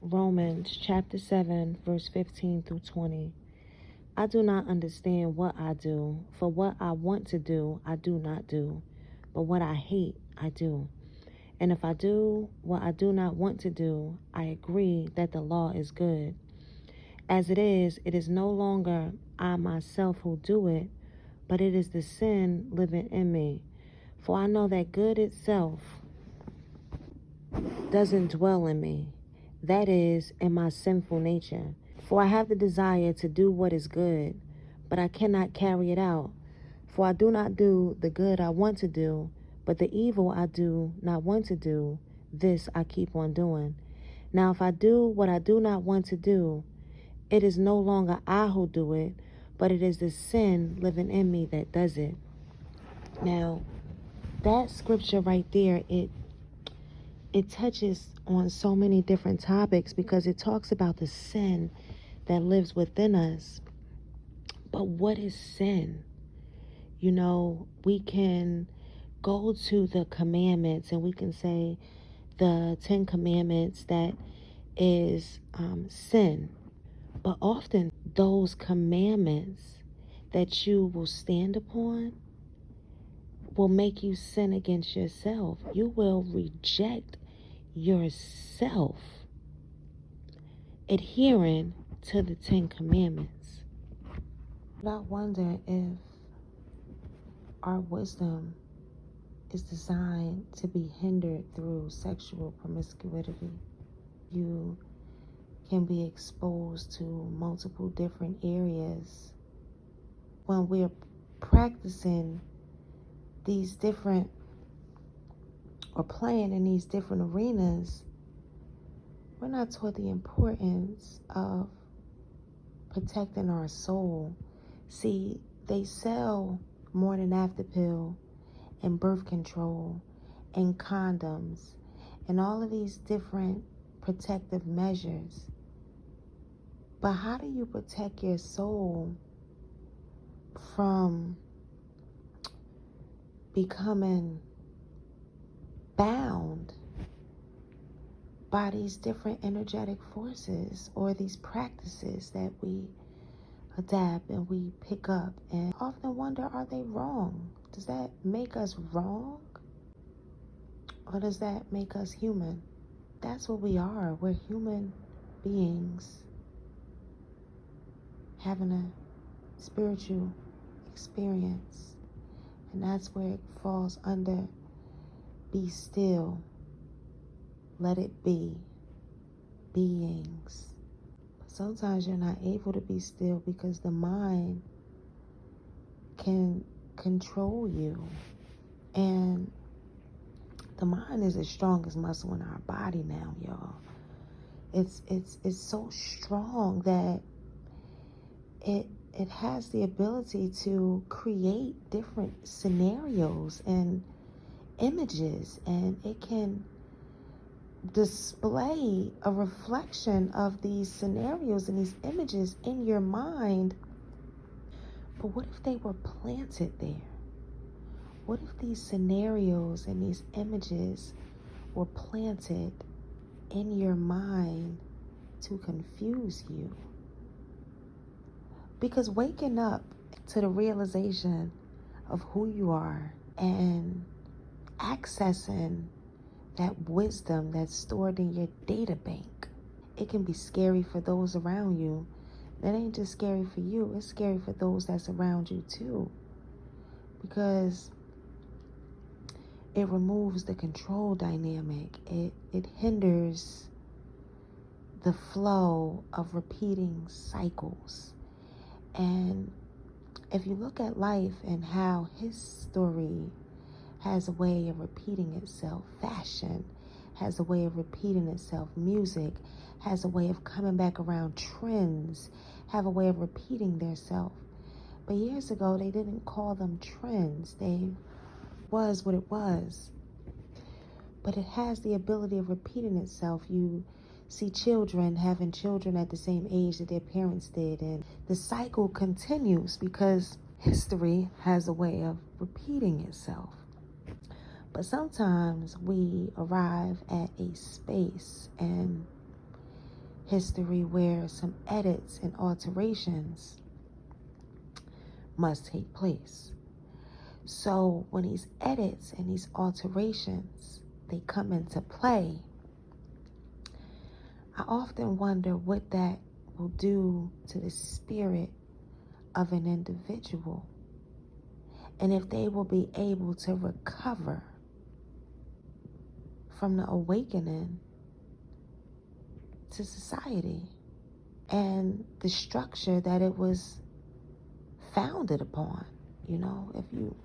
Romans chapter 7, verse 15 through 20. I do not understand what I do, for what I want to do, I do not do, but what I hate, I do. And if I do what I do not want to do, I agree that the law is good. As it is no longer I myself who do it, but it is the sin living in me. For I know that good itself doesn't dwell in me, that is, in my sinful nature. For I have the desire to do what is good, but I cannot carry it out. For I do not do the good I want to do, but the evil I do not want to do, this I keep on doing. Now if I do what I do not want to do, it is no longer I who do it, but it is the sin living in me that does it. Now, that scripture right there, it touches on so many different topics because it talks about the sin that lives within us. But what is sin? You know, we can go to the commandments and we can say the 10 commandments that is sin. But often those commandments that you will stand upon will make you sin against yourself. You will reject yourself adhering to the 10 commandments. But I wonder if our wisdom is designed to be hindered through sexual promiscuity. You can be exposed to multiple different areas when we're practicing these different or playing in these different arenas. We're not taught the importance of protecting our soul. See, they sell morning after pill and birth control and condoms and all of these different protective measures. But how do you protect your soul from becoming bound by these different energetic forces or these practices that we adapt and we pick up and often wonder, are they wrong? Does that make us wrong? Or does that make us human? That's what we are. We're human beings having a spiritual experience. And that's where it falls under be still. Let it be. Beings. But sometimes you're not able to be still because the mind can control you. And the mind is the strongest muscle in our body now, y'all. It's so strong that it has the ability to create different scenarios and images, and it can display a reflection of these scenarios and these images in your mind. But what if they were planted there? What if these scenarios and these images were planted in your mind to confuse you? Because waking up to the realization of who you are and accessing that wisdom that's stored in your data bank, it can be scary for those around you. That ain't just scary for you, it's scary for those that's around you too. Because it removes the control dynamic. It hinders the flow of repeating cycles. And if you look at life and how history has a way of repeating itself, fashion has a way of repeating itself, music has a way of coming back around, trends have a way of repeating themselves. But years ago, they didn't call them trends. They was what it was. But it has the ability of repeating itself. You see children having children at the same age that their parents did, and the cycle continues because history has a way of repeating itself. But sometimes we arrive at a space and history where some edits and alterations must take place. So when these edits and these alterations, they come into play, I often wonder what that will do to the spirit of an individual, and if they will be able to recover from the awakening to society and the structure that it was founded upon. You know, if you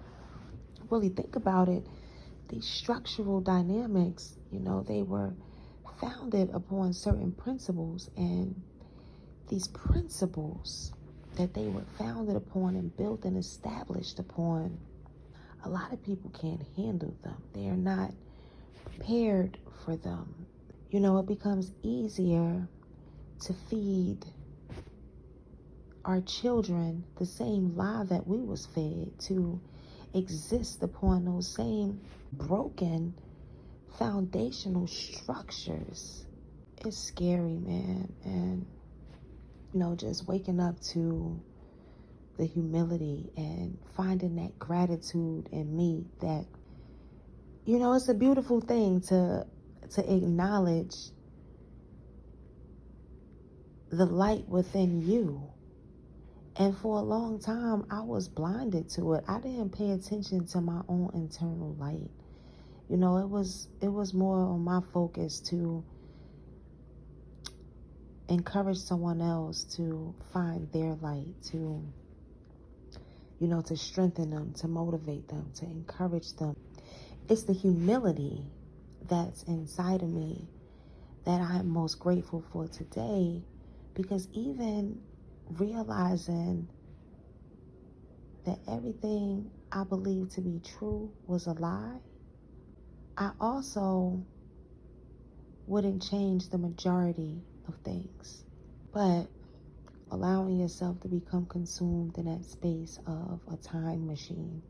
really think about it, these structural dynamics, you know, they were founded upon certain principles, and these principles that they were founded upon and built and established upon, a lot of people can't handle them. They are not prepared for them. You know, it becomes easier to feed our children the same lie that we was fed, to exist upon those same broken foundational structures. It's scary, man. And you know, just waking up to the humility and finding that gratitude in me, that, you know, it's a beautiful thing to acknowledge the light within you. And for a long time, I was blinded to it. I didn't pay attention to my own internal light. You know, it was more on my focus to encourage someone else to find their light, to, you know, to strengthen them, to motivate them, to encourage them. It's the humility that's inside of me that I am most grateful for today, because even realizing that everything I believed to be true was a lie, I also wouldn't change the majority of things. But allowing yourself to become consumed in that space of a time machine,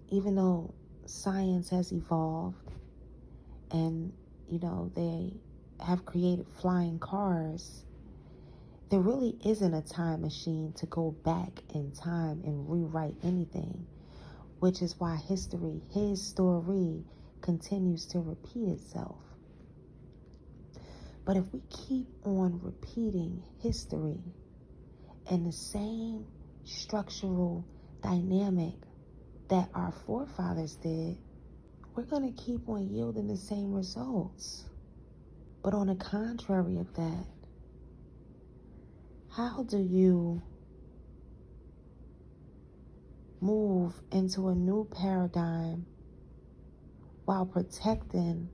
even though science has evolved and, you know, they have created flying cars, there really isn't a time machine to go back in time and rewrite anything, which is why history, his story, continues to repeat itself. But if we keep on repeating history and the same structural dynamic that our forefathers did, we're going to keep on yielding the same results. But on the contrary of that, how do you move into a new paradigm while protecting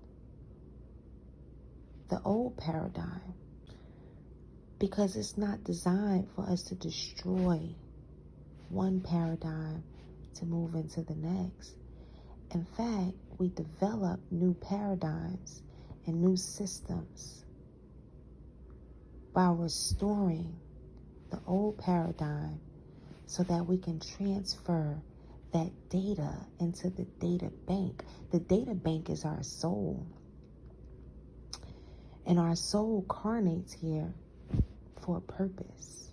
the old paradigm? Because it's not designed for us to destroy one paradigm to move into the next. In fact, we develop new paradigms and new systems while restoring the old paradigm, so that we can transfer that data into the data bank. The data bank is our soul. And our soul carnates here for a purpose.